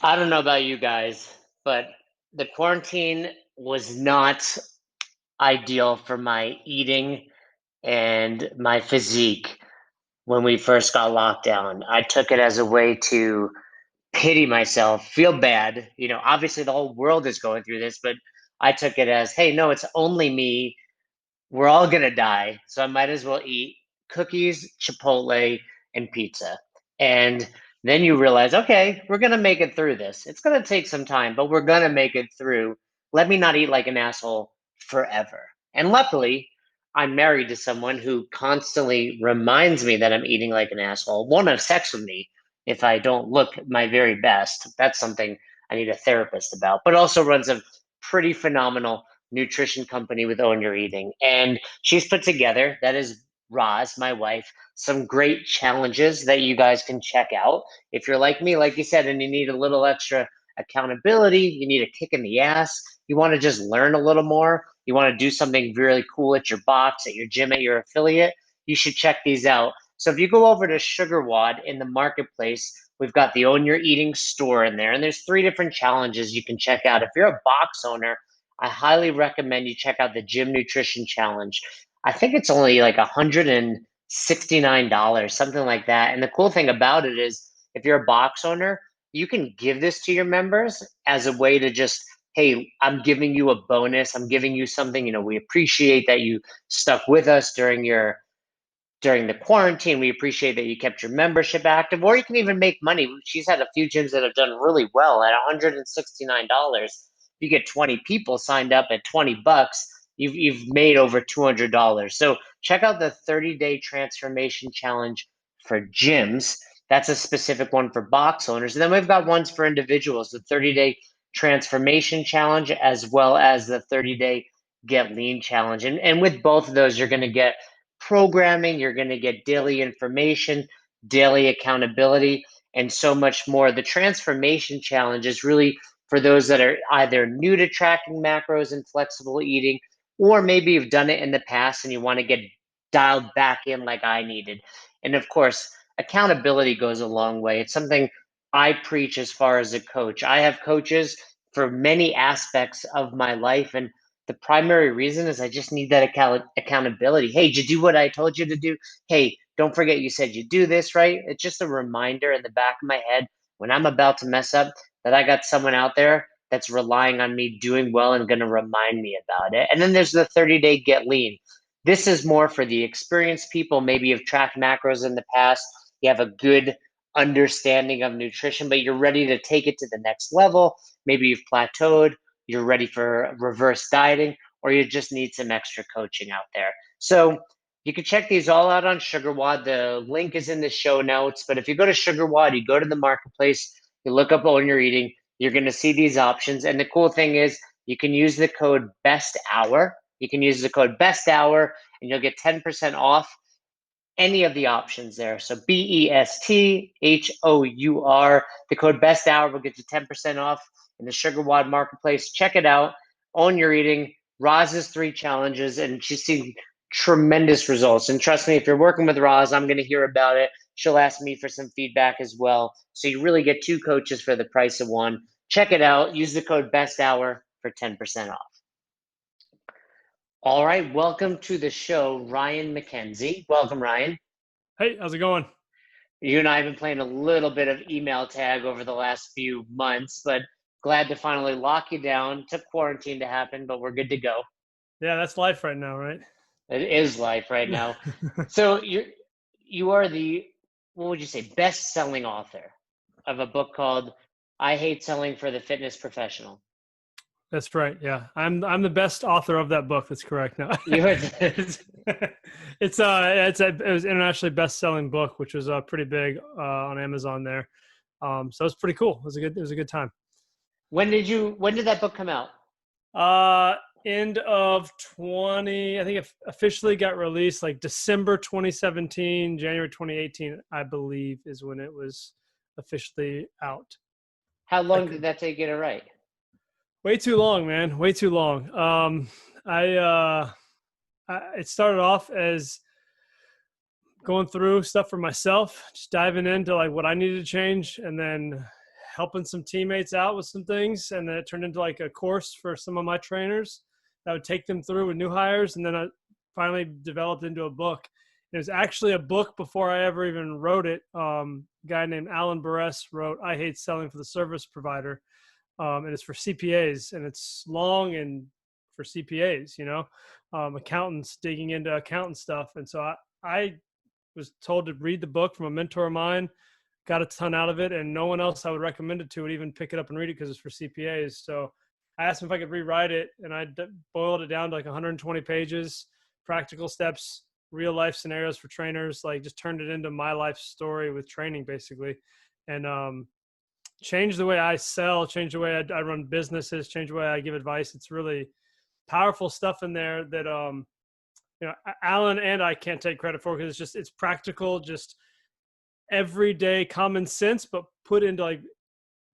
I don't know about you guys, but the quarantine was not ideal for my eating and my physique when we first got locked down. I took it as a way to pity myself, feel bad. Obviously the whole world is going through this, but I took it as, hey, no, it's only me. We're all gonna die, so I might as well eat cookies, Chipotle, and pizza. And then you realize, okay, we're gonna make it through this. It's gonna take some time, but we're gonna make it through. Let me not eat like an asshole forever. And luckily, I'm married to someone who constantly reminds me that I'm eating like an asshole, won't have sex with me if I don't look my very best. That's something I need a therapist about, but also runs a pretty phenomenal nutrition company with Own Your Eating. And she's put together, that is Roz, my wife, some great challenges that you guys can check out. If you're like me, like you said, and you need a little extra accountability, you need a kick in the ass, you want to just learn a little more, you want to do something really cool at your box, at your gym, at your affiliate, you should check these out. So if you go over to SugarWad in the marketplace, we've got the Own Your Eating store in there, and there's 3 different challenges you can check out. If you're a box owner, I highly recommend you check out the Gym Nutrition Challenge. I think it's only like $169, something like that. And the cool thing about it is, if you're a box owner, you can give this to your members as a way to just, hey, I'm giving you a bonus. I'm giving you something. We appreciate that you stuck with us during the quarantine. We appreciate that you kept your membership active, or you can even make money. She's had a few gyms that have done really well at $169. You get 20 people signed up at $20, you've made over $200. So check out the 30-day transformation challenge for gyms. That's a specific one for box owners. And then we've got ones for individuals, the 30-day transformation challenge, as well as the 30-day get lean challenge. And with both of those, you're going to get programming, you're going to get daily information, daily accountability, and so much more. The transformation challenge is really for those that are either new to tracking macros and flexible eating, or maybe you've done it in the past and you want to get dialed back in like I needed. And of course, accountability goes a long way. It's something I preach as far as a coach. I have coaches for many aspects of my life, and the primary reason is I just need that accountability. Hey, did you do what I told you to do? Hey, don't forget you said you do this, right? It's just a reminder in the back of my head when I'm about to mess up that I got someone out there that's relying on me doing well and going to remind me about it. And then there's the 30-day get lean. This is more for the experienced people. Maybe you've tracked macros in the past, you have a good understanding of nutrition, but you're ready to take it to the next level. Maybe you've plateaued, you're ready for reverse dieting, or you just need some extra coaching out there. So you can check these all out on SugarWad. The link is in the show notes. But if you go to SugarWad, you go to the marketplace, you look up Own Your Eating, you're going to see these options. And the cool thing is, you can use the code Best Hour. You can use the code Best Hour, and you'll get 10% off any of the options there. So BESTHOUR. The code Best Hour will get you 10% off in the SugarWad marketplace. Check it out. Own Your Eating. Roz's 3 challenges, and she's seen tremendous results. And trust me, if you're working with Roz, I'm going to hear about it. She'll ask me for some feedback as well. So you really get 2 coaches for the price of one. Check it out. Use the code Best Hour for 10% off. All right, welcome to the show, Ryan McKenzie. Welcome, Ryan. Hey, how's it going? You and I have been playing a little bit of email tag over the last few months, but glad to finally lock you down. Took quarantine to happen, but we're good to go. Yeah, that's life right now, right? It is life right now. So you are the, what would you say, best-selling author of a book called I Hate Selling for the Fitness Professional. That's right. Yeah, I'm the best author of that book. That's correct. Now, You're it's it was internationally best-selling book, which was pretty big on Amazon there. So it's pretty cool. It was a good time. when did that book come out? End of 20, I think it officially got released like December 2017, January 2018, I believe, is when it was officially out. How I long did could, that take you to write? Way too long, man. Way too long. It started off as going through stuff for myself, just diving into like what I needed to change, and then helping some teammates out with some things. And then it turned into like a course for some of my trainers that would take them through with new hires. And then I finally developed into a book. It was actually a book before I ever even wrote it. A guy named Alan Barres wrote I Hate Selling for the Service Provider. And it's for CPAs, and it's long and for CPAs, accountants digging into accountant stuff. And so I was told to read the book from a mentor of mine, got a ton out of it, and no one else I would recommend it to would even pick it up and read it because it's for CPAs. So I asked him if I could rewrite it, and I boiled it down to like 120 pages, practical steps, real life scenarios for trainers, like just turned it into my life story with training basically. And changed the way I sell, changed the way I run businesses, changed the way I give advice. It's really powerful stuff in there that, Alan and I can't take credit for because it's practical, just everyday common sense, but put into like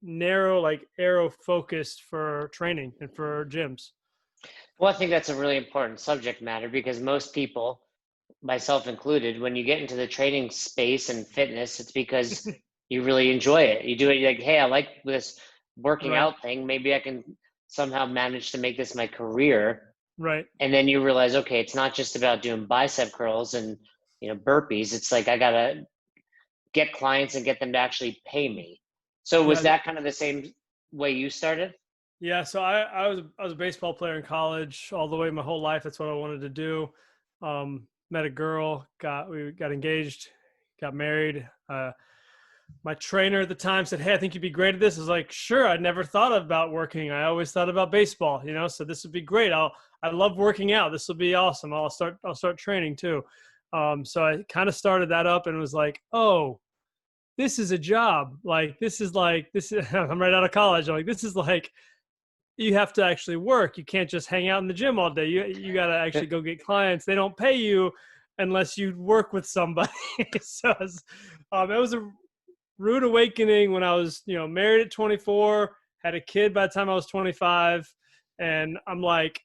narrow, like arrow focused for training and for gyms. Well, I think that's a really important subject matter because most people, myself included, when you get into the training space and fitness, it's because you really enjoy it. You do it, you're like, hey, I like this working Right. out thing. Maybe I can somehow manage to make this my career. Right. And then you realize, okay, it's not just about doing bicep curls and burpees. It's like I gotta get clients and get them to actually pay me. So was Yeah. that kind of the same way you started? Yeah. So I was a baseball player in college all the way my whole life. That's what I wanted to do. Met a girl, we got engaged, got married. My trainer at the time said, hey, I think you'd be great at this. I was like, sure. I'd never thought about working. I always thought about baseball, so this would be great. I love working out. This will be awesome. I'll start training too. So I kind of started that up and was like, oh, this is a job. This is I'm right out of college. I'm like, this is like, you have to actually work. You can't just hang out in the gym all day. You got to actually go get clients. They don't pay you unless you work with somebody. So it was a rude awakening when I was, married at 24, had a kid by the time I was 25. And I'm like,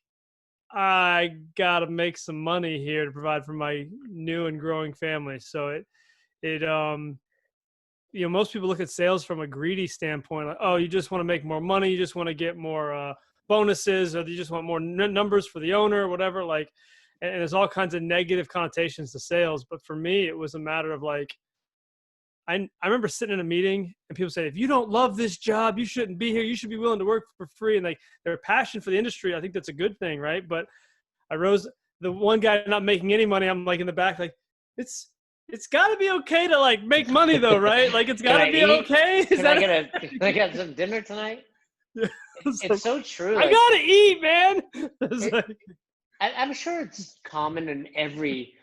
I got to make some money here to provide for my new and growing family. So most people look at sales from a greedy standpoint, like, oh, you just want to make more money, you just want to get more bonuses, or you just want more numbers for the owner, or whatever. And there's all kinds of negative connotations to sales. But for me, it was a matter of like, I remember sitting in a meeting and people say, if you don't love this job, you shouldn't be here. You should be willing to work for free. And like their passion for the industry, I think that's a good thing, right? But the one guy not making any money, I'm like in the back, like it's got to be okay to like make money though, right? Like it's got to be okay. Can I get some dinner tonight? It's so true. I gotta eat, man. I'm sure it's common in every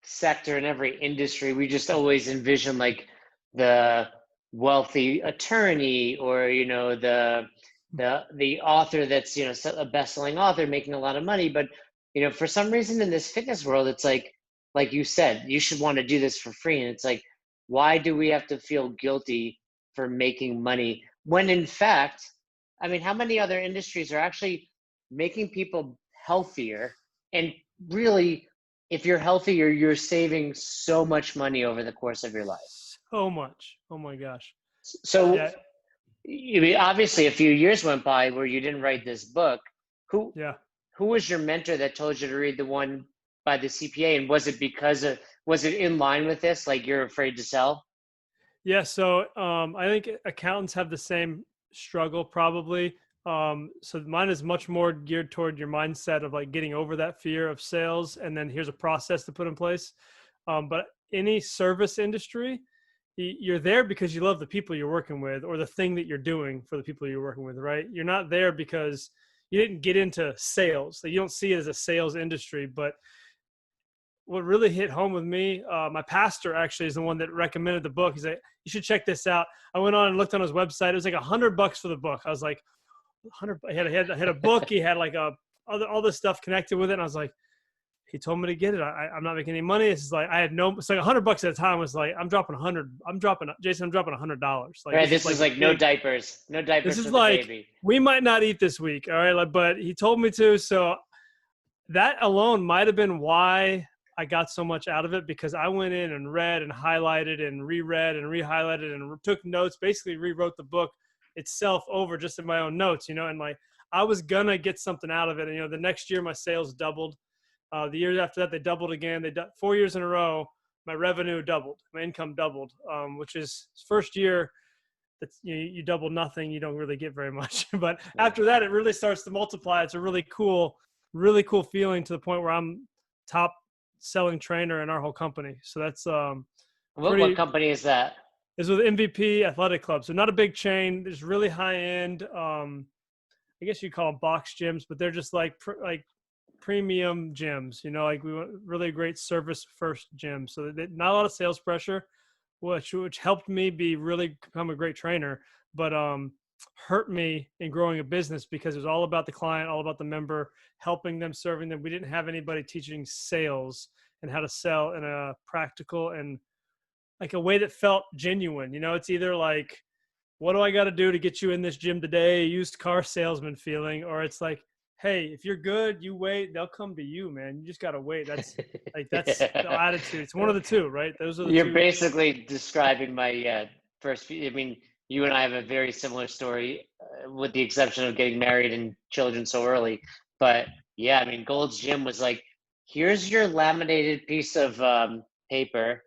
sector, in every industry. We just always envision like the wealthy attorney or the author that's a best-selling author making a lot of money. But for some reason in this fitness world, it's like you said, you should want to do this for free. And it's like, why do we have to feel guilty for making money when in fact, I mean, how many other industries are actually making people healthier? And really, if you're healthier, you're saving so much money over the course of your life. So much. Oh my gosh. So yeah. Obviously a few years went by where you didn't write this book. Who was your mentor that told you to read the one by the CPA? And was it in line with this? Like you're afraid to sell? Yeah. So I think accountants have the same struggle probably. So mine is much more geared toward your mindset of like getting over that fear of sales. And then here's a process to put in place. But any service industry, you're there because you love the people you're working with or the thing that you're doing for the people you're working with, right? You're not there because you didn't get into sales. You don't see it as a sales industry. But what really hit home with me, my pastor actually is the one that recommended the book. He's like, you should check this out. I went on and looked on his website. It was like $100 for the book. I was like, 100. He had a book. He had like all this stuff connected with it. And I was like, he told me to get it. I'm not making any money. It's like it's like $100 at a time. Was like I'm dropping $100. Jason, I'm dropping $100. Like right. This is like no diapers. No diapers. This is for like the baby. We might not eat this week. All right, but he told me to. So that alone might have been why I got so much out of it, because I went in and read and highlighted and reread and re-highlighted and took notes. Basically, rewrote the book itself over just in my own notes, and like I was gonna get something out of it. And the next year my sales doubled. The years after that they doubled again. 4 years in a row. My revenue doubled. My income doubled, which is first year. That's you double nothing, you don't really get very much. But after that, it really starts to multiply. It's a really cool feeling to the point where I'm top selling trainer in our whole company. So that's What company is that? Is with MVP Athletic Club. So not a big chain. There's really high end. I guess you call them box gyms, but they're just like premium gyms. Like we want really great service first gyms. So not a lot of sales pressure, which helped me become a great trainer, but hurt me in growing a business because it was all about the client, all about the member, helping them, serving them. We didn't have anybody teaching sales and how to sell in a practical and like a way that felt genuine. It's either like, what do I got to do to get you in this gym today? Used car salesman feeling, or it's like, hey, if you're good, you wait, they'll come to you, man. You just got to wait. That's the attitude. It's one of the two, right? Those are the You're two. basically describing my first. I mean, you and I have a very similar story, with the exception of getting married and children so early. But yeah, I mean, Gold's Gym was like, here's your laminated piece of paper.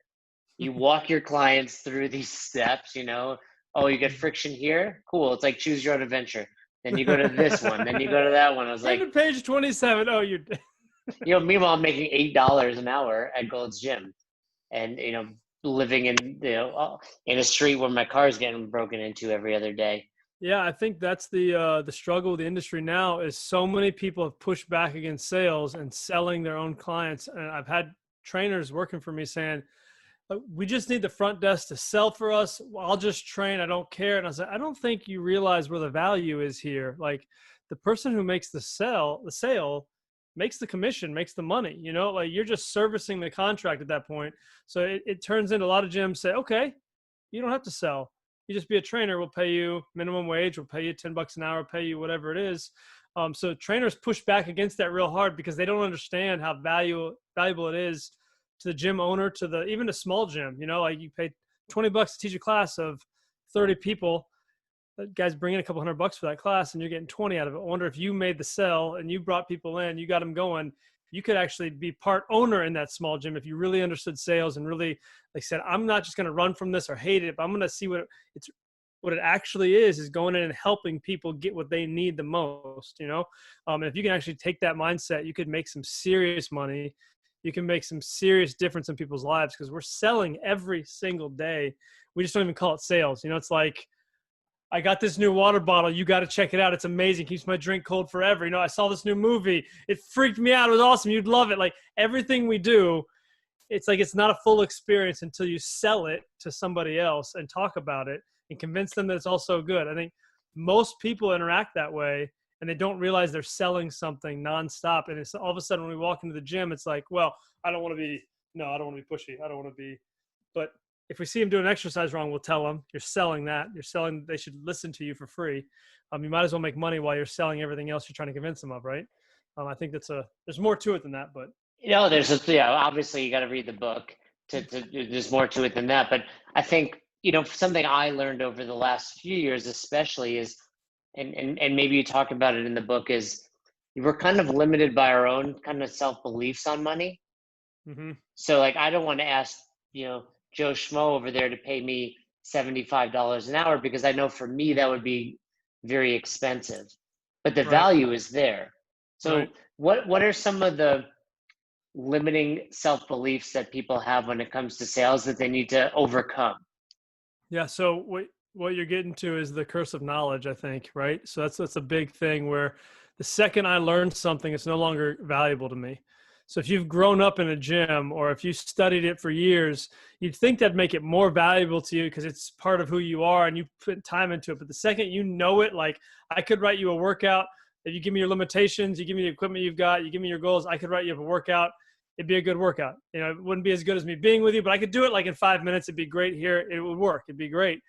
You walk your clients through these steps. Oh, you get friction here? Cool. It's like choose your own adventure. Then you go to this one. Then you go to that one. I was like, page 27. Oh, you're. Meanwhile, I'm making $8 an hour at Gold's Gym, and living in a street where my car's getting broken into every other day. Yeah, I think that's the struggle with the industry now is so many people have pushed back against sales and selling their own clients. And I've had trainers working for me saying, we just need the front desk to sell for us. I'll just train. I don't care. And I said, I don't think you realize where the value is here. Like the person who makes the sale makes the commission, makes the money, like you're just servicing the contract at that point. So it turns into a lot of gyms say, okay, you don't have to sell. You just be a trainer. We'll pay you minimum wage. We'll pay you $10 an hour, pay you whatever it is. So trainers push back against that real hard because they don't understand how valuable it is to the gym owner, to even a small gym. Like you pay $20 to teach a class of 30 people. That guy's bringing a couple $100 for that class and you're getting 20 out of it. I wonder if you made the sell and you brought people in, you got them going, you could actually be part owner in that small gym if you really understood sales and really like said, I'm not just going to run from this or hate it, but I'm going to see what it actually is going in and helping people get what they need the most, and if you can actually take that mindset, you could make some serious money. You can make some serious difference in people's lives because we're selling every single day. We just don't even call it sales. It's like, I got this new water bottle. You got to check it out. It's amazing. Keeps my drink cold forever. I saw this new movie. It freaked me out. It was awesome. You'd love it. Like everything we do, it's like it's not a full experience until you sell it to somebody else and talk about it and convince them that it's also good. I think most people interact that way and they don't realize they're selling something nonstop. And it's all of a sudden when we walk into the gym, it's like, well, I don't want to be pushy. I don't want to be, but if we see them doing exercise wrong, we'll tell them you're selling that. You're selling, they should listen to you for free. You might as well make money while you're selling everything else you're trying to convince them of, right? I think there's more to it than that, but. Obviously you got to read the book there's more to it than that. But I think, something I learned over the last few years, especially is, and maybe you talk about it in the book, is we're kind of limited by our own kind of self-beliefs on money. Mm-hmm. So like, I don't want to ask, Joe Schmo over there to pay me $75 an hour because I know for me that would be very expensive, but the value is there. So what are some of the limiting self-beliefs that people have when it comes to sales that they need to overcome? Yeah. So what you're getting to is the curse of knowledge, I think, right? So that's a big thing where the second I learned something, it's no longer valuable to me. So if you've grown up in a gym or if you studied it for years, you'd think that'd make it more valuable to you because it's part of who you are and you put time into it. But the second you know it, like I could write you a workout. If you give me your limitations, you give me the equipment you've got, you give me your goals, I could write you up a workout. It'd be a good workout. It wouldn't be as good as me being with you, but I could do it like in 5 minutes. It'd be great here. It would work. It'd be great.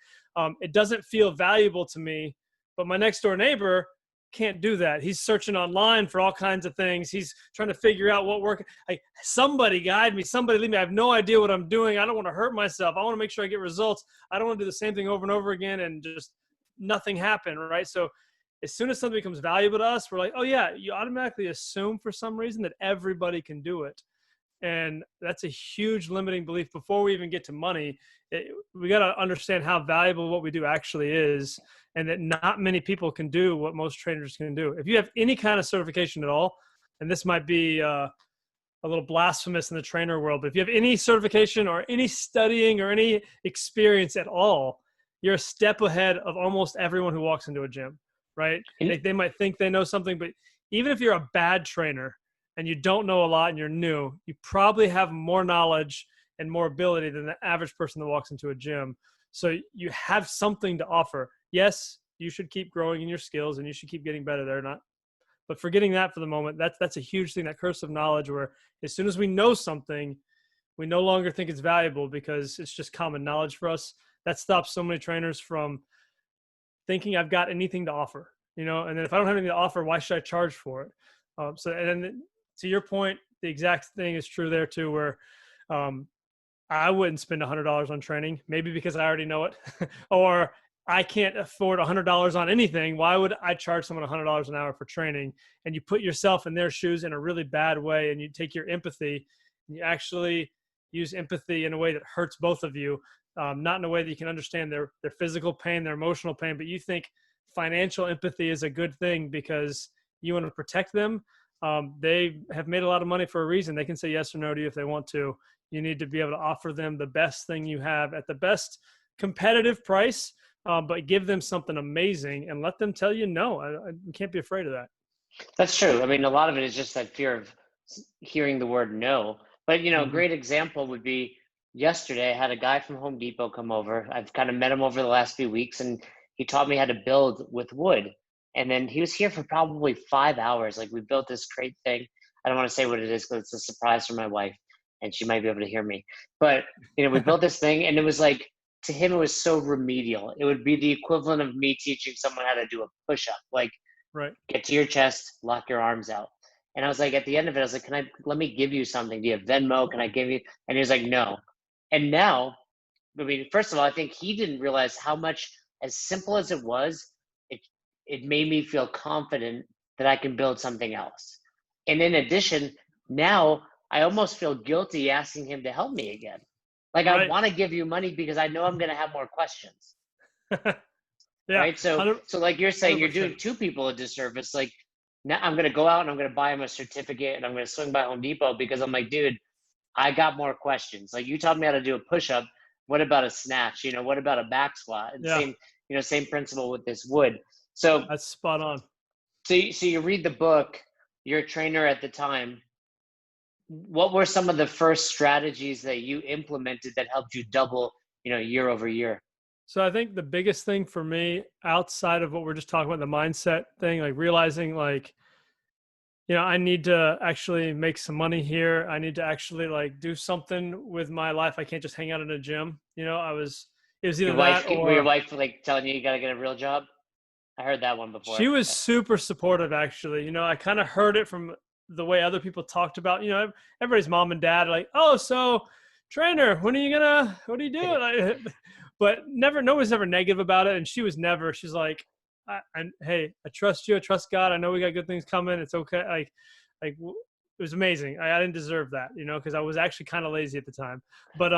It doesn't feel valuable to me, but my next door neighbor can't do that. He's searching online for all kinds of things. He's trying to figure out what work. Like somebody guide me, somebody lead me. I have no idea what I'm doing. I don't want to hurt myself. I want to make sure I get results. I don't want to do the same thing over and over again and just nothing happened, right? So as soon as something becomes valuable to us, we're like, oh yeah, you automatically assume for some reason that everybody can do it. And that's a huge limiting belief. Before we even get to money, we got to understand how valuable what we do actually is, and that not many people can do what most trainers can do. If you have any kind of certification at all, and this might be a little blasphemous in the trainer world, but if you have any certification or any studying or any experience at all, you're a step ahead of almost everyone who walks into a gym, right? And They might think they know something, but even if you're a bad trainer and you don't know a lot and you're new, you probably have more knowledge and more ability than the average person that walks into a gym. So you have something to offer. Yes, you should keep growing in your skills and you should keep getting better there. But forgetting that for the moment, that's a huge thing, that curse of knowledge, where as soon as we know something, we no longer think it's valuable because it's just common knowledge for us. That stops so many trainers from thinking I've got anything to offer, and then if I don't have anything to offer, why should I charge for it? And then to your point, the exact thing is true there too, where I wouldn't spend $100 on training, maybe because I already know it, or I can't afford $100 on anything. Why would I charge someone $100 an hour for training? And you put yourself in their shoes in a really bad way, and you take your empathy and you actually use empathy in a way that hurts both of you, not in a way that you can understand their physical pain, their emotional pain, but you think financial empathy is a good thing because you want to protect them. They have made a lot of money for a reason. They can say yes or no to you if they want to. You need to be able to offer them the best thing you have at the best competitive price, but give them something amazing and let them tell you no. I can't be afraid of that. that's true. I mean, a lot of it is just that fear of hearing the word no. But, a Mm-hmm. great example would be yesterday, I had a guy from Home Depot come over. I've kind of met him over the last few weeks, and he taught me how to build with wood. And then he was here for probably 5 hours. Like, we built this great thing. I don't want to say what it is because it's a surprise for my wife, and she might be able to hear me. But, we built this thing, and it was like, to him, it was so remedial. It would be the equivalent of me teaching someone how to do a push up. Like, Right. get to your chest, lock your arms out. And I was like, at the end of it, I was like, let me give you something? Do you have Venmo? Can I give you? And he was like, no. And now, I mean, first of all, I think he didn't realize how much, as simple as it was, it, it made me feel confident that I can build something else. And in addition, now I almost feel guilty asking him to help me again. Like, I Right. want to give you money because I know I'm going to have more questions. Yeah. Right. So 100, like you're saying, you're doing 100%. two people a disservice. Like, now I'm going to go out and I'm going to buy him a certificate and I'm going to swing by Home Depot because I'm like, dude, I got more questions. Like, you taught me how to do a push up. What about a snatch? What about a back squat? And Yeah. same principle with this wood. So, That's spot on. so you read the book, you're a trainer at the time. What were some of the first strategies that you implemented that helped you double, year over year? So I think the biggest thing for me outside of what we're just talking about, the mindset thing, like realizing like, I need to actually make some money here. I need to actually like do something with my life. I can't just hang out in a gym. It was either Your that wife, were your or wife like telling you got to get a real job? I heard that one she before. was super supportive actually. I kind of heard it from the way other people talked about, everybody's mom and dad are like, oh, so trainer, what are you doing? But nobody's ever negative about it. And she's like, hey, I trust you. I trust God. I know we got good things coming. It's okay. Like it was amazing. I didn't deserve that, cause I was actually kind of lazy at the time. But,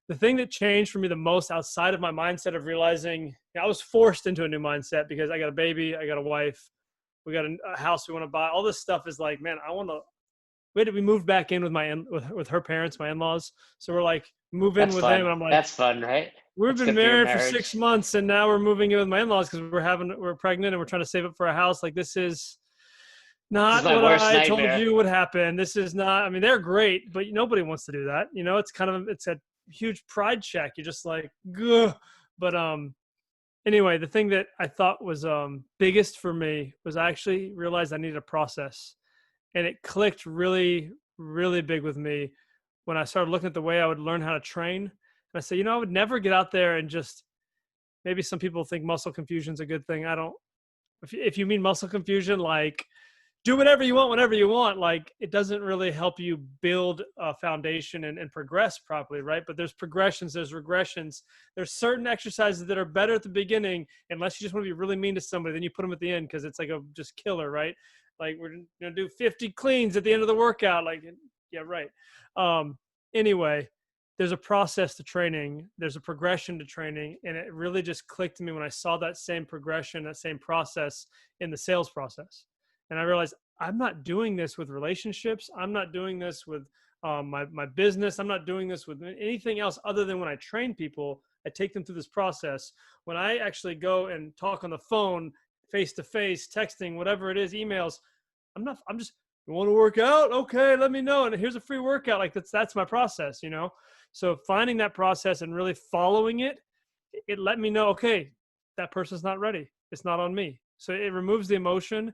the thing that changed for me the most outside of my mindset of realizing I was forced into a new mindset because I got a baby, I got a wife, we got a house we want to buy. All this stuff is like, man, we moved back in with her parents, my in-laws. So we're like, move in That's with them. fun. And I'm like, That's fun, right? we've That's been good for your married for 6 marriage. months and now we're moving in with my in-laws because we're pregnant and we're trying to save up for a house. Like, this is This is not my what worst I told nightmare. you would happen. This is not, I mean, they're great, but nobody wants to do that. It's a huge pride check. You're just like, Gugh. But anyway, the thing that I thought was biggest for me was I actually realized I needed a process, and it clicked really, really big with me when I started looking at the way I would learn how to train. And I said, I would never get out there and just, maybe some people think muscle confusion is a good thing. I don't. If you mean muscle confusion, like do whatever you want, whenever you want, like it doesn't really help you build a foundation and progress properly, right? But there's progressions, there's regressions, there's certain exercises that are better at the beginning, unless you just want to be really mean to somebody, then you put them at the end because it's like a just killer, right? Like we're gonna do 50 cleans at the end of the workout, like yeah, right. Anyway, there's a process to training, there's a progression to training, and it really just clicked to me when I saw that same progression, that same process in the sales process. And I realized I'm not doing this with relationships. I'm not doing this with my business. I'm not doing this with anything else other than when I train people, I take them through this process. When I actually go and talk on the phone, face to face, texting, whatever it is, emails, I'm just, you want to work out? Okay, let me know. And here's a free workout. Like that's my process, you know? So finding that process and really following it, it let me know, okay, that person's not ready. It's not on me. So it removes the emotion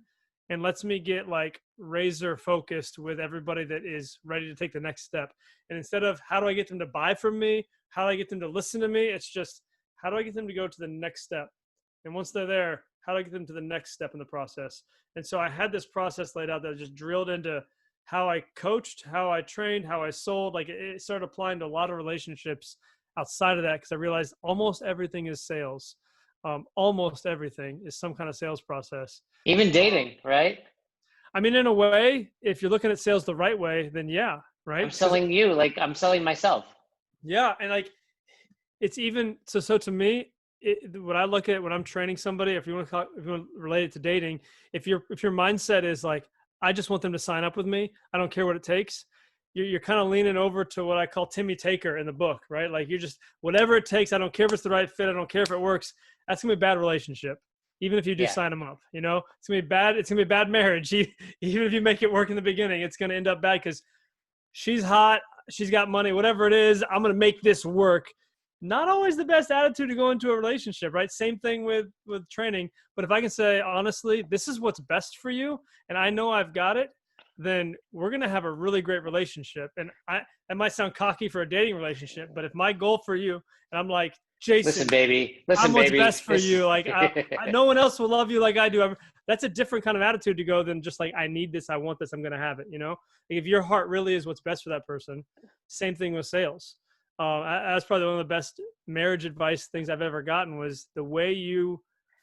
and lets me get like razor focused with everybody that is ready to take the next step. And instead of how do I get them to buy from me? How do I get them to listen to me? It's just, how do I get them to go to the next step? And once they're there, how do I get them to the next step in the process? And so I had this process laid out that just drilled into how I coached, how I trained, how I sold. Like it started applying to a lot of relationships outside of that because I realized almost everything is sales. Almost everything is some kind of sales process. Even dating, right? I mean, in a way, if you're looking at sales the right way, then yeah, I'm right? Because selling you like I'm selling myself. yeah, and like it's even so to me, what I look at when I'm training somebody, if you want to relate it to dating, if your mindset is like, I just want them to sign up with me, I don't care what it takes. You're kind of leaning over to what I call Timmy Taker in the book, right? Like you're just whatever it takes. I don't care if it's the right fit. I don't care if it works. That's gonna be a bad relationship, even if you do Yeah. sign them up. You know, it's gonna be bad. It's gonna be a bad marriage. Even if you make it work in the beginning, it's gonna end up bad because she's hot, she's got money, whatever it is. I'm gonna make this work. Not always the best attitude to go into a relationship, right? Same thing with training. But if I can say honestly, this is what's best for you, and I know I've got it, then we're going to have a really great relationship. And that might sound cocky for a dating relationship, but if my goal for you, and I'm like, Listen, Jason, baby. I'm Listen, what's baby. best for you. Like no one else will love you like I do. That's a different kind of attitude to go than just like, I need this, I want this, I'm going to have it. You know, like if your heart really is what's best for that person, same thing with sales. That's probably one of the best marriage advice things I've ever gotten was the way you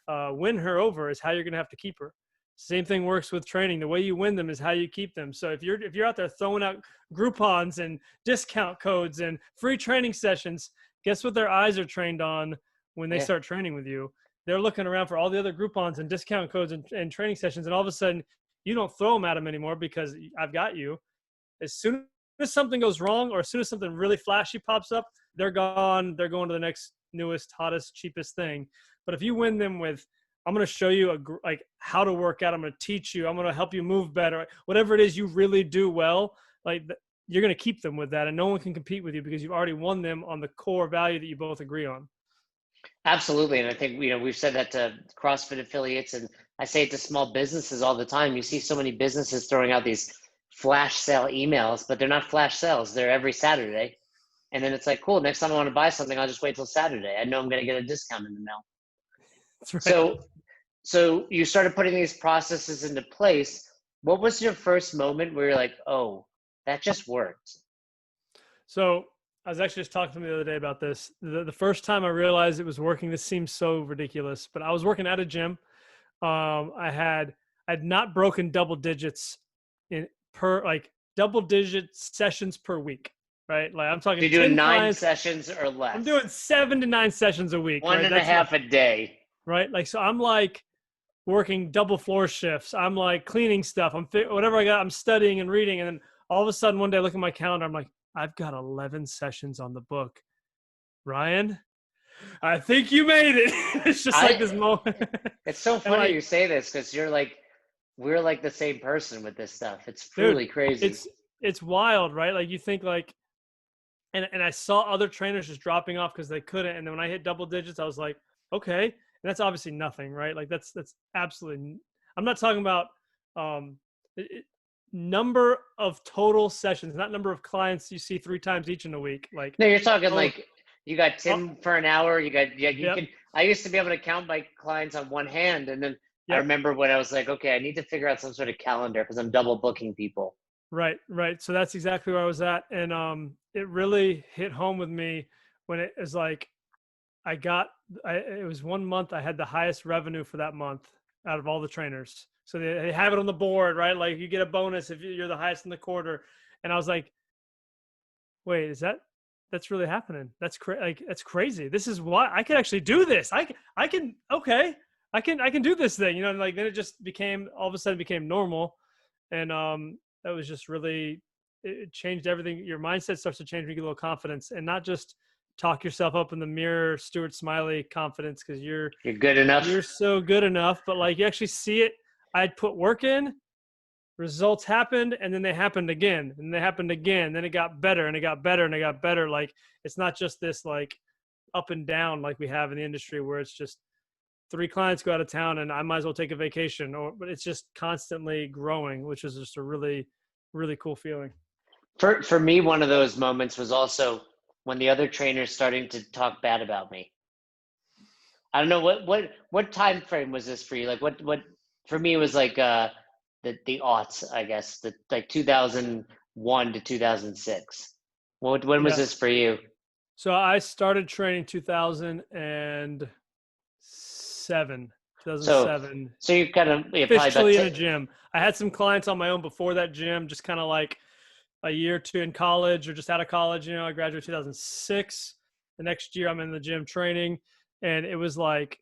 win her over is how you're going to have to keep her. Same thing works with training. The way you win them is how you keep them. So if you're out there throwing out Groupons and discount codes and free training sessions, guess what their eyes are trained on when they start training with you? They're looking around for all the other Groupons and discount codes and training sessions. And all of a sudden you don't throw them at them anymore because I've got you. As soon as something goes wrong or as soon as something really flashy pops up, they're gone. They're going to the next newest, hottest, cheapest thing. But if you win them with, I'm going to show you like how to work out. I'm going to teach you. I'm going to help you move better. Whatever it is you really do well, like you're going to keep them with that, and no one can compete with you because you've already won them on the core value that you both agree on. Absolutely. And I think, we've said that to CrossFit affiliates, and I say it to small businesses all the time. You see so many businesses throwing out these flash sale emails, but they're not flash sales. They're every Saturday. And then it's like, cool, next time I want to buy something, I'll just wait till Saturday. I know I'm going to get a discount in the mail. That's right. So you started putting these processes into place. What was your first moment where you're like, oh, that just worked? So I was actually just talking to me the other day about this. The first time I realized it was working, this seems so ridiculous, but I was working at a gym. I'd not broken double digits double digit sessions per week, right? Like I'm talking You're doing 10 9 clients. sessions or less. I'm doing 7 to 9 sessions a week. One right? and a half a day. Right. Like, so I'm like working double floor shifts. I'm like cleaning stuff. Whatever I got, I'm studying and reading. And then all of a sudden one day I look at my calendar. I'm like, I've got 11 sessions on the book. Ryan, I think you made it. It's just like this moment. It's so funny you say this because we're like the same person with this stuff. It's truly crazy. It's wild, right? Like you think like, and I saw other trainers just dropping off because they couldn't. And then when I hit double digits, I was like, okay. And that's obviously nothing, right? Like that's absolutely, I'm not talking about number of total sessions, not number of clients you see 3 times each in a week. Like, no, you're talking like you got 10 for an hour. You can, I used to be able to count my clients on one hand, and then I Yep. remember when I was like, okay, I need to figure out some sort of calendar because I'm double booking people. Right, right. So that's exactly where I was at, and it really hit home with me when it was like it was 1 month I had the highest revenue for that month out of all the trainers. So they have it on the board, right? Like you get a bonus if you're the highest in the quarter, and I was like, wait, that's really happening? That's crazy. This is why I can actually do this. I can okay, I can do this thing, you know. And like then it just became all of a sudden became normal, and that was just really it changed everything. Your mindset starts to change when you get a little confidence, and not just talk yourself up in the mirror, Stuart Smiley confidence, because You're good enough. you're so good enough, but like you actually see it. I'd put work in, results happened, and then they happened again, and they happened again. Then it got better, and it got better, and it got better. Like it's not just this like up and down like we have in the industry where it's just three clients go out of town and I might as well take a vacation, or but it's just constantly growing, which is just a really, really cool feeling. For me, one of those moments was also when the other trainers starting to talk bad about me. I don't know what time frame was this for you? Like what for me it was like the aughts, I guess, the like 2001 to 2006. When was Yeah. this for you? So I started training 2007, So 2007, so you kind of probably about officially in a gym. I had some clients on my own before that gym, just kind of like a year or two in college or just out of college. You know, I graduated 2006. The next year I'm in the gym training, and it was like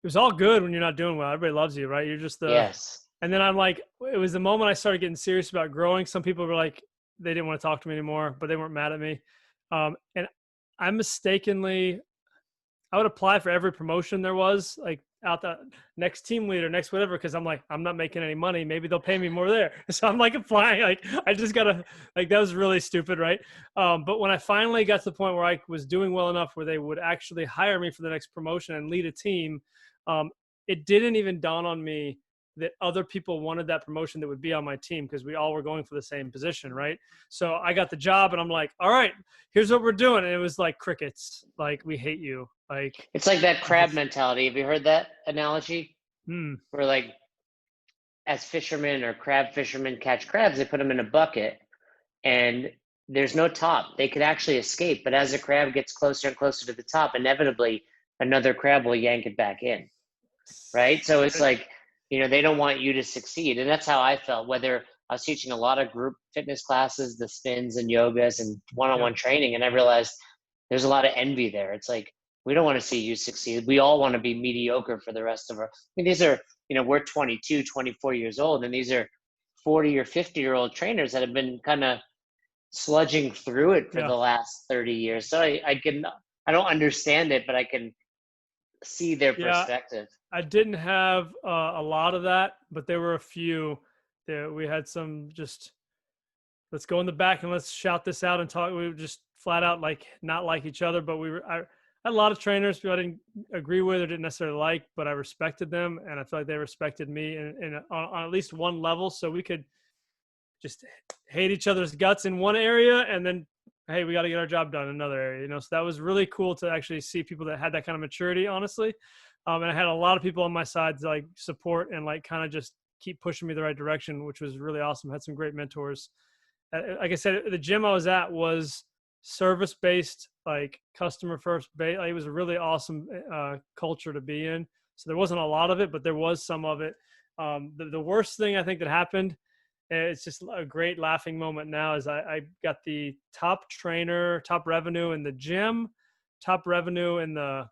it was all good when you're not doing well. Everybody loves you, right? You're just the yes. and then I'm like, it was the moment I started getting serious about growing. Some people were like, they didn't want to talk to me anymore, but they weren't mad at me. And I mistakenly, I would apply for every promotion there was, like out the next team leader, next whatever, because I'm like, I'm not making any money. Maybe they'll pay me more there. So I'm like applying, like I just gotta, like that was really stupid, right? But when I finally got to the point where I was doing well enough where they would actually hire me for the next promotion and lead a team, um, it didn't even dawn on me that other people wanted that promotion that would be on my team because we all were going for the same position, right? So I got the job and I'm like, all right, here's what we're doing. And it was like crickets, like we hate you. Like It's like that crab just mentality. Have you heard that analogy? hmm, Where like as fishermen or crab fishermen catch crabs, they put them in a bucket and there's no top. They could actually escape, but as the crab gets closer and closer to the top, inevitably another crab will yank it back in, right? So it's like, they don't want you to succeed. And that's how I felt, whether I was teaching a lot of group fitness classes, the spins and yogas and yeah, one-on-one training. And I realized there's a lot of envy there. It's like, we don't want to see you succeed. We all want to be mediocre for the rest of our, I mean, these are, we're 22, 24 years old, and these are 40 or 50-year-old trainers that have been kind of sludging through it for yeah. the last 30 years. So I don't understand it, but I can see their Yeah, perspective. I didn't have a lot of that, but there were a few that we had some just let's go in the back and let's shout this out and talk. We were just flat out like not like each other, but I had a lot of trainers who I didn't agree with or didn't necessarily like, but I respected them and I feel like they respected me on at least one level. So we could just hate each other's guts in one area and then hey, we got to get our job done in another area, you know. So that was really cool to actually see people that had that kind of maturity, honestly. And I had a lot of people on my side to like support and like kind of just keep pushing me the right direction, which was really awesome. I had some great mentors. Like I said, the gym I was at was service based, like customer first base. Like, it was a really awesome culture to be in. So there wasn't a lot of it, but there was some of it. The worst thing I think that happened, and it's just a great laughing moment now, is I got the top trainer, top revenue in the gym, top revenue in the,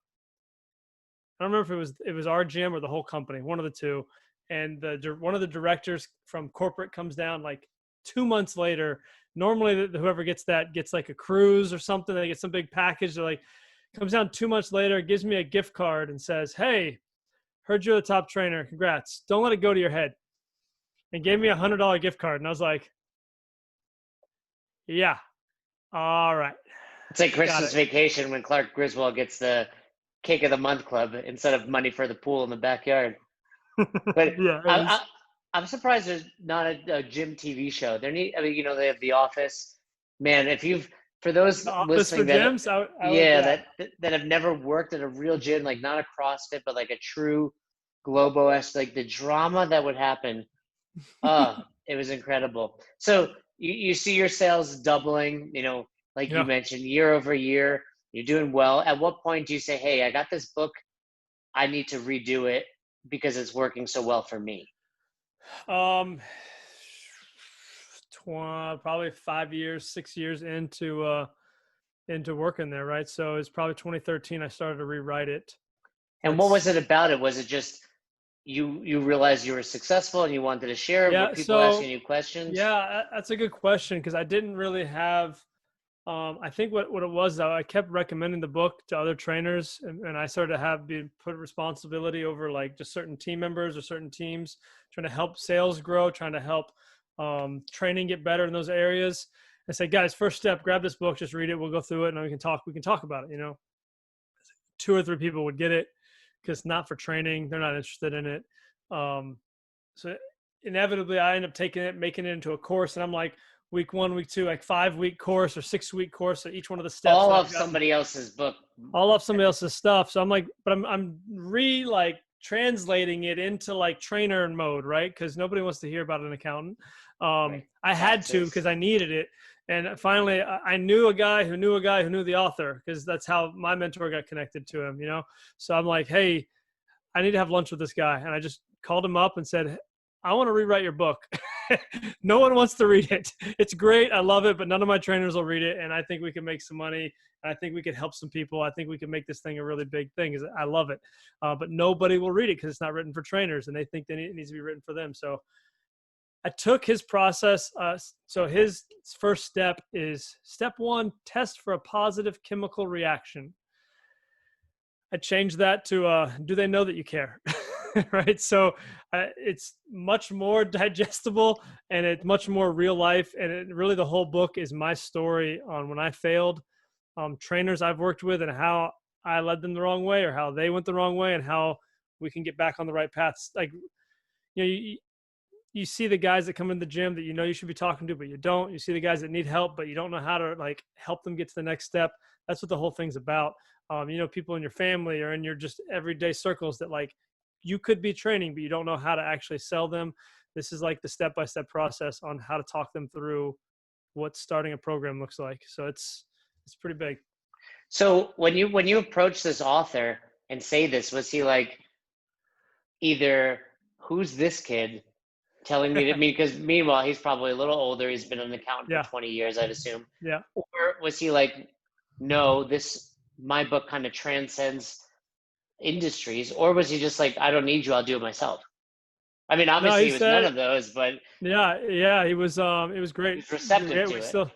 I don't remember if it was our gym or the whole company, one of the two. And one of the directors from corporate comes down like 2 months later. Normally, whoever gets that gets like a cruise or something. They get some big package. They're like, comes down 2 months later, gives me a gift card and says, "Hey, heard you're the top trainer. Congrats. Don't let it go to your head." And gave me $100 gift card. And I was like, "Yeah, all right, It's like got Christmas it." vacation when Clark Griswold gets the Cake of the Month Club instead of money for the pool in the backyard. But Yeah, it I, was I, I'm surprised there's not a gym TV show. I mean, they have The Office. Man, if you've for those the office for listening that, gyms. I would, yeah, yeah, that have never worked at a real gym, like not a CrossFit, but like a true Globo-esque, like the drama that would happen. It was incredible. So you see your sales doubling, like you Yeah. mentioned, year over year. You're doing well. At what point do you say, hey, I got this book, I need to redo it because it's working so well for me? Um, probably 5 years, 6 years into working there, right? So it's probably 2013 I started to rewrite it. And what was That's it about it? Was it just you realized you were successful and you wanted to share it? Were yeah. people asking So you questions? yeah, that's a good question because I didn't really have. I think what it was though, I kept recommending the book to other trainers, and I started to have be put responsibility over like just certain team members or certain teams, trying to help sales grow, trying to help training get better in those areas. I said, guys, first step, grab this book, just read it. We'll go through it, and we can talk. We can talk about it. 2 or 3 people would get it because not for training, they're not interested in it. So inevitably, I end up taking it, making it into a course, and I'm like, week 1, week 2, like 5-week course or 6-week course. So each one of the steps All that of I've gotten somebody else's book. all off somebody else's stuff. So I'm like, but I'm like translating it into like trainer mode, right? Because nobody wants to hear about an accountant. Right. I had to Taxes. because I needed it. And finally, I knew a guy who knew a guy who knew the author because that's how my mentor got connected to him. So I'm like, hey, I need to have lunch with this guy. And I just called him up and said, I want to rewrite your book. No one wants to read it. It's great. I love it, but none of my trainers will read it. And I think we can make some money. I think we could help some people. I think we can make this thing a really big thing because I love it. But nobody will read it because it's not written for trainers and they think that it needs to be written for them. So I took his process. So his first step is step 1, test for a positive chemical reaction. I changed that to do they know that you care? Right. So it's much more digestible and it's much more real life. And really the whole book is my story on when I failed, trainers I've worked with and how I led them the wrong way or how they went the wrong way and how we can get back on the right path. Like, you see the guys that come in the gym that you should be talking to, but you don't. You see the guys that need help, but you don't know how to like help them get to the next step. That's what the whole thing's about. People in your family or in your just everyday circles that like you could be training, but you don't know how to actually sell them. This is like the step-by-step process on how to talk them through what starting a program looks like. So it's pretty big. So when you approach this author and say this, was he like either who's this kid telling me to me? Because meanwhile, he's probably a little older. He's been an accountant for Yeah. 20 years, I'd assume. Yeah. Or was he like, no, my book kind of transcends industries? Or was he just like, I don't need you, I'll do it myself? I mean, No, obviously he he was none said, of those, but yeah, he was, it was great. he's receptive Yeah, to it.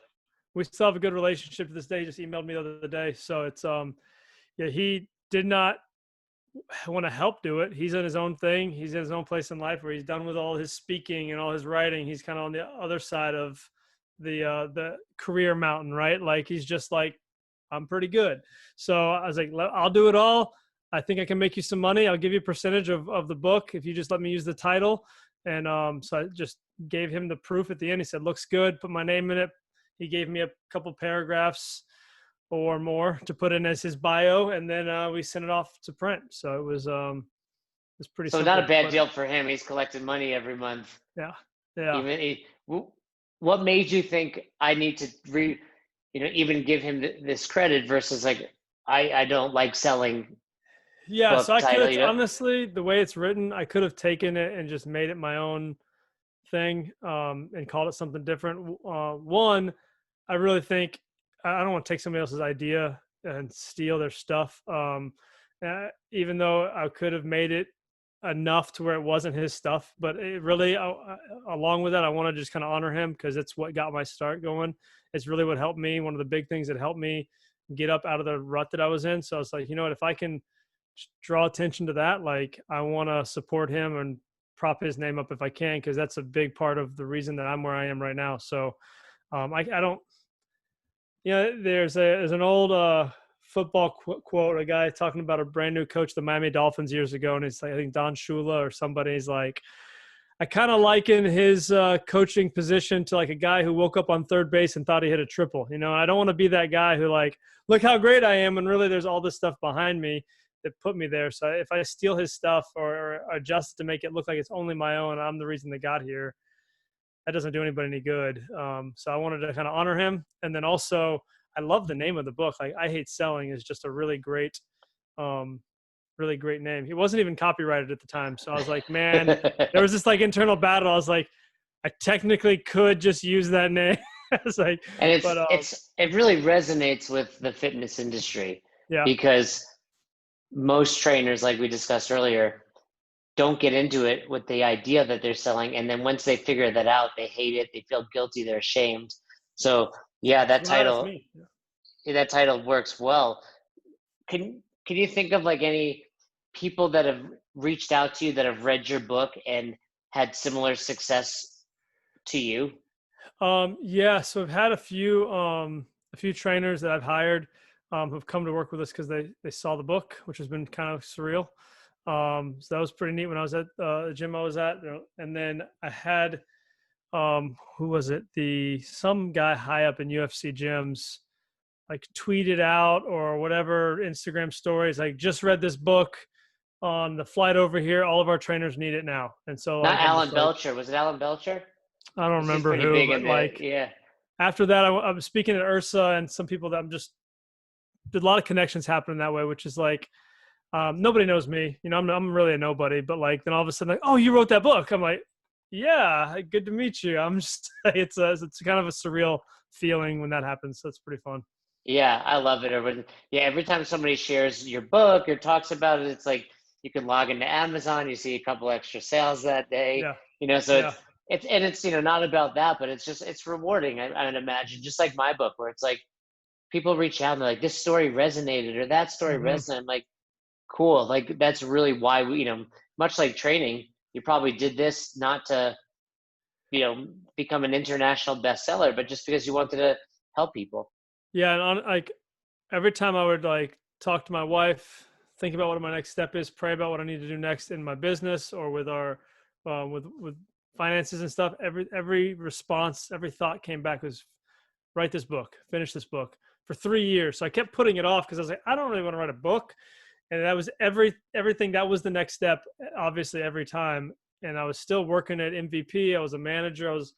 we still have a good relationship to this day. He just emailed me the other day. So it's, yeah, he did not want to help do it. He's in his own thing. He's in his own place in life where he's done with all his speaking and all his writing. He's kind of on the other side of the career mountain, right? Like he's just like, I'm pretty good. So I was like, I'll do it all. I think I can make you some money. I'll give you a percentage of the book if you just let me use the title. And so I just gave him the proof at the end. He said, looks good. Put my name in it. He gave me a couple paragraphs or more to put in as his bio, and then we sent it off to print. So it was pretty So not a simple. bad But deal for him. He's collecting money every month. yeah, yeah. Even what made you think I need to even give him this credit versus like I don't like selling Yeah, so book I could title, have honestly, the way it's written, I could have taken it and just made it my own thing, and called it something different. One, I really think I don't want to take somebody else's idea and steal their stuff. Even though I could have made it enough to where it wasn't his stuff, but it really, along with that, I want to just kind of honor him because it's what got my start going. It's really what helped me. One of the big things that helped me get up out of the rut that I was in. So it's like, you know what, if I can draw attention to that, like I want to support him and prop his name up if I can, because that's a big part of the reason that I'm where I am right now. So I don't, there's an old football quote, a guy talking about a brand new coach, the Miami Dolphins years ago. And it's like, I think Don Shula or somebody's like, I kind of liken his coaching position to like a guy who woke up on third base and thought he hit a triple. I don't want to be that guy who like, look how great I am. And really there's all this stuff behind me. that put me there. So if I steal his stuff or adjust to make it look like it's only my own, I'm the reason they got here, that doesn't do anybody any good. So I wanted to kind of honor him. And then also, I love the name of the book. Like, I Hate Selling is just a um, really great name. He wasn't even copyrighted at the time. So I was like, man, there was this like internal battle. I was like, I technically could just use that name. It's like, And but it really resonates with the fitness industry yeah, because most trainers, like we discussed earlier, don't get into it with the idea that they're selling, and then once they figure that out, they hate it, they feel guilty, they're ashamed. So yeah, that's me. Yeah. that title works well. Can you think of like any people that have reached out to you that have read your book and had similar success to you? Yeah, so I've had a few trainers that I've hired who've come to work with us because they saw the book, which has been kind of surreal. So that was pretty neat when I was at the gym I was at. And then I had who was it? Some guy high up in UFC gyms like tweeted out or whatever Instagram stories like, just read this book on the flight over here. All of our trainers need it now. And so Not like I'm just Alan like, Belcher. Was it Alan Belcher? I don't He's remember pretty who, big but in the, like yeah. after that, I was speaking at Ursa and some people that I'm just did a lot of connections happening that way, which is like nobody knows me. You know, I'm really a nobody, but like then all of a sudden, like, oh, you wrote that book. I'm like, yeah, good to meet you. I'm just it's kind of a surreal feeling when that happens. So it's pretty fun. Yeah, I love it. Every time somebody shares your book or talks about it, it's like you can log into Amazon, you see a couple extra sales that day, Yeah, so yeah, it's not about that, but it's rewarding. I would imagine, just like my book, where it's like people reach out and they're like, this story resonated or that story hmm resonated. I'm like, cool. Like that's really why much like training, you probably did this not to, become an international bestseller, but just because you wanted to help people. yeah. And like every time I would like talk to my wife, think about what my next step is, pray about what I need to do next in my business or with our with finances and stuff. Every response, every thought came back was write this book, finish this book for 3 years. So I kept putting it off because I was like, I don't really want to write a book. And that was everything. That was the next step, obviously, every time. And I was still working at MVP. I was a manager. I was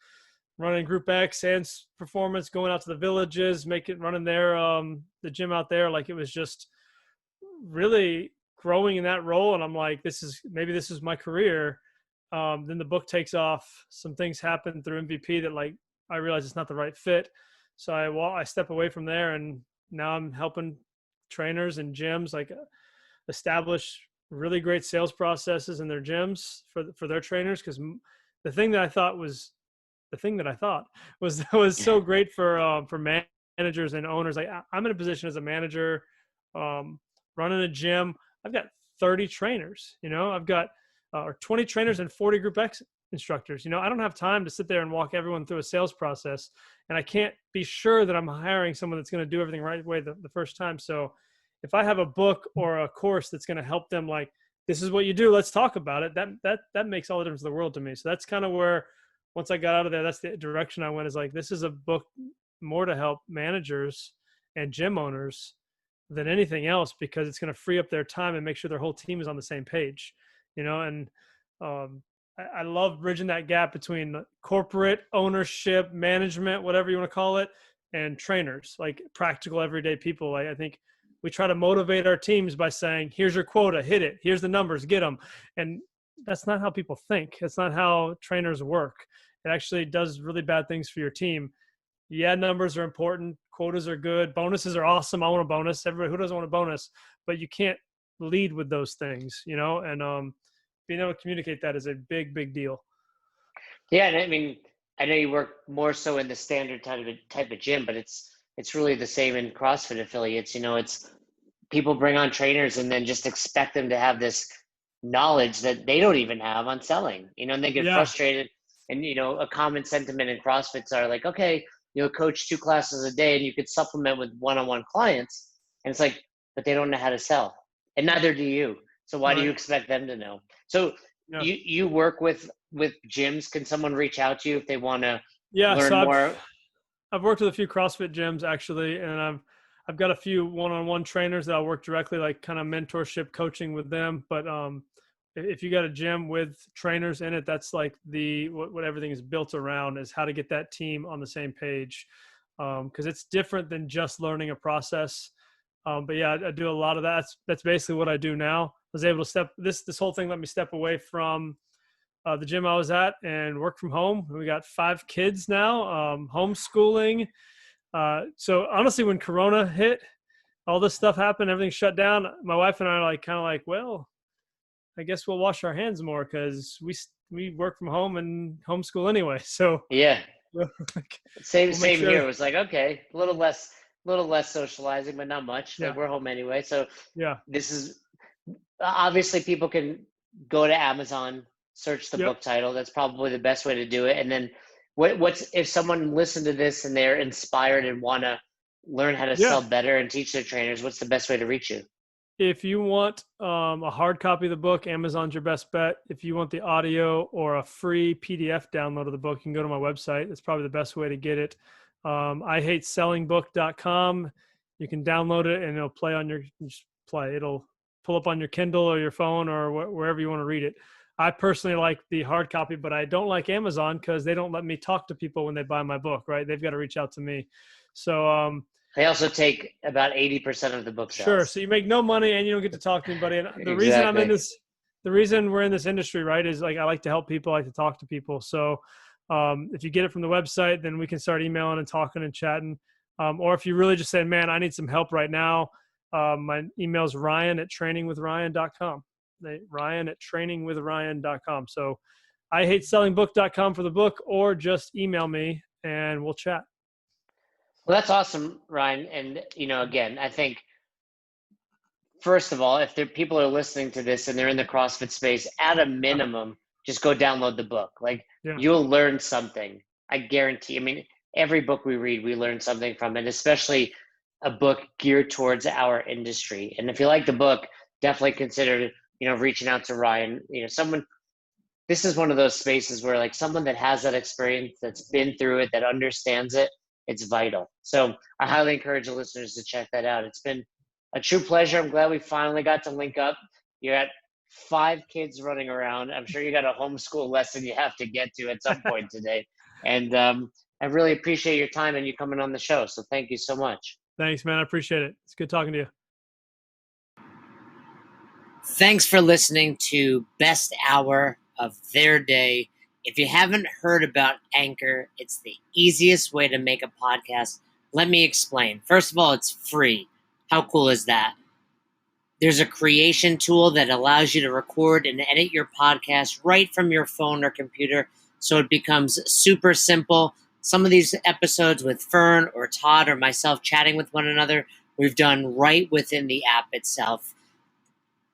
running Group X and performance, going out to the villages, running there, the gym out there. Like it was just really growing in that role. And I'm like, maybe this is my career. Then the book takes off. Some things happen through MVP that like I realized it's not the right fit. So I step away from there, and now I'm helping trainers and gyms like establish really great sales processes in their gyms for their trainers. Because the thing that I thought was was so great for managers and owners. Like I'm in a position as a manager, running a gym. I've got 30 trainers. I've got or 20 trainers and 40 Group X instructors. I don't have time to sit there and walk everyone through a sales process, and I can't be sure that I'm hiring someone that's going to do everything right way the first time. So if I have a book or a course that's going to help them, like, this is what you do, let's talk about it, that makes all the difference in the world to me. So that's kind of where, once I got out of there, that's the direction I went, is like, this is a book more to help managers and gym owners than anything else, because it's going to free up their time and make sure their whole team is on the same page, and I love bridging that gap between corporate ownership, management, whatever you want to call it, and trainers, like practical everyday people. Like, I think we try to motivate our teams by saying, here's your quota, hit it. Here's the numbers, get them. And that's not how people think. That's not how trainers work. It actually does really bad things for your team. Yeah, numbers are important. Quotas are good. Bonuses are awesome. I want a bonus. Everybody, who doesn't want a bonus? But you can't lead with those things, and being able to communicate that is a big, big deal. Yeah, and I mean, I know you work more so in the standard type of gym, but it's really the same in CrossFit affiliates. It's people bring on trainers and then just expect them to have this knowledge that they don't even have on selling. And they get Yeah. frustrated. And a common sentiment in CrossFits are like, okay, coach 2 classes a day and you could supplement with one-on-one clients. And it's like, but they don't know how to sell, and neither do you. So why do you Right. expect them to know? So Yeah. you work with gyms. Can someone reach out to you if they want to Yeah. So learn more? I've worked with a few CrossFit gyms actually, and I've got a few one-on-one trainers that I'll work directly, like kind of mentorship coaching with them. But if you got a gym with trainers in it, that's like what everything is built around, is how to get that team on the same page. Because it's different than just learning a process. But yeah, I do a lot of that. That's basically what I do now. I was able to this whole thing let me step away from the gym I was at and work from home. We got 5 kids now, homeschooling. So honestly, when Corona hit, all this stuff happened, everything shut down. My wife and I are kind of like, well, I guess we'll wash our hands more because we work from home and homeschool anyway. So Yeah. like, Same we'll make same here. sure. It was like, okay, a little less socializing, but not much. Like Yeah, we're home anyway. So yeah, this is obviously people can go to Amazon, search the yep, book title. That's probably the best way to do it. And then what's if someone listened to this and they're inspired and want to learn how to yeah. sell better and teach their trainers, what's the best way to reach you? If you want a hard copy of the book, Amazon's your best bet. If you want the audio or a free PDF download of the book, you can go to my website. That's probably the best way to get it. IHateSellingBook.com. You can download it and it'll play on just play. It'll pull up on your Kindle or your phone or wherever you want to read it. I personally like the hard copy, but I don't like Amazon because they don't let me talk to people when they buy my book, right? They've got to reach out to me. So They also take about 80% of the book sure. sales. So you make no money and you don't get to talk to anybody. And Exactly. the reason we're in this industry, right, is like I like to help people, I like to talk to people. So if you get it from the website, then we can start emailing and talking and chatting. Or if you really just say, man, I need some help right now, my email is ryan@trainingwithryan.com. Ryan@trainingwithryan.com. So IHateSellingBook.com for the book, or just email me and we'll chat. Well, that's awesome, Ryan. And again, I think first of all, if people are listening to this and they're in the CrossFit space, at a Yeah. minimum, just go download the book. Like Yeah. you'll learn something. I guarantee. I mean, every book we read, we learn something from it, especially a book geared towards our industry. And if you like the book, definitely consider, reaching out to Ryan. Someone, this is one of those spaces where like someone that has that experience, that's been through it, that understands it, it's vital. So I highly encourage the listeners to check that out. It's been a true pleasure. I'm glad we finally got to link up. You got 5 kids running around. I'm sure you got a homeschool lesson you have to get to at some point today. And I really appreciate your time and you coming on the show. So thank you so much. Thanks, man. I appreciate it. It's good talking to you. Thanks for listening to Best Hour of Their Day. If you haven't heard about Anchor, it's the easiest way to make a podcast. Let me explain. First of all, it's free. How cool is that? There's a creation tool that allows you to record and edit your podcast right from your phone or computer, so it becomes super simple. Some of these episodes with Fern or Todd or myself chatting with one another, we've done right within the app itself.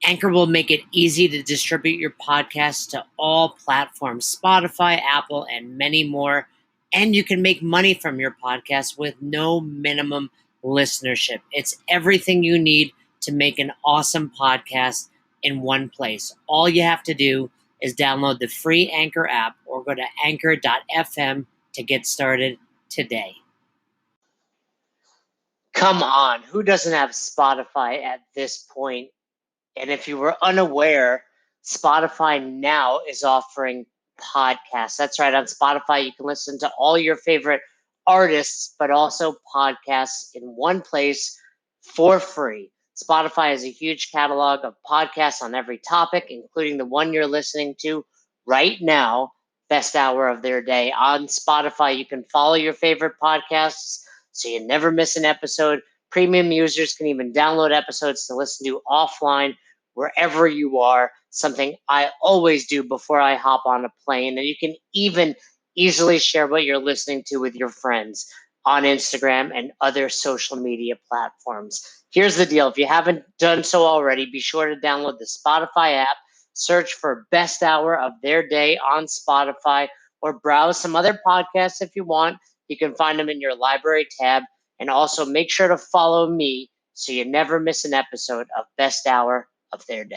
Anchor will make it easy to distribute your podcast to all platforms, Spotify, Apple, and many more. And you can make money from your podcast with no minimum listenership. It's everything you need to make an awesome podcast in one place. All you have to do is download the free Anchor app or go to anchor.fm to get started today. Come on, who doesn't have Spotify at this point? And if you were unaware, Spotify now is offering podcasts. That's right. On Spotify, you can listen to all your favorite artists, but also podcasts in one place for free. Spotify has a huge catalog of podcasts on every topic, including the one you're listening to right now, Best Hour of Their Day. On Spotify, you can follow your favorite podcasts so you never miss an episode. Premium users can even download episodes to listen to offline wherever you are, something I always do before I hop on a plane. And you can even easily share what you're listening to with your friends on Instagram and other social media platforms. Here's the deal. If you haven't done so already, be sure to download the Spotify app, search for Best Hour of Their Day on Spotify, or browse some other podcasts if you want. You can find them in your library tab. And also make sure to follow me so you never miss an episode of Best Hour of Their Day.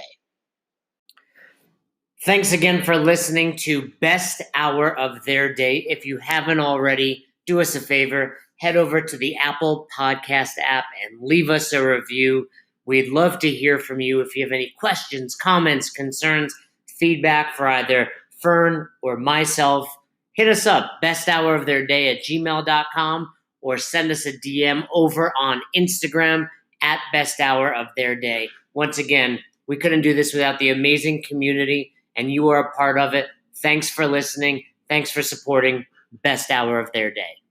Thanks again for listening to Best Hour of Their Day. If you haven't already, do us a favor, head over to the Apple Podcast app and leave us a review. We'd love to hear from you. If you have any questions, comments, concerns, feedback for either Fern or myself, hit us up, besthouroftheirday@gmail.com, or send us a DM over on Instagram at besthouroftheirday. Once again, we couldn't do this without the amazing community, and you are a part of it. Thanks for listening. Thanks for supporting Best Hour of Their Day.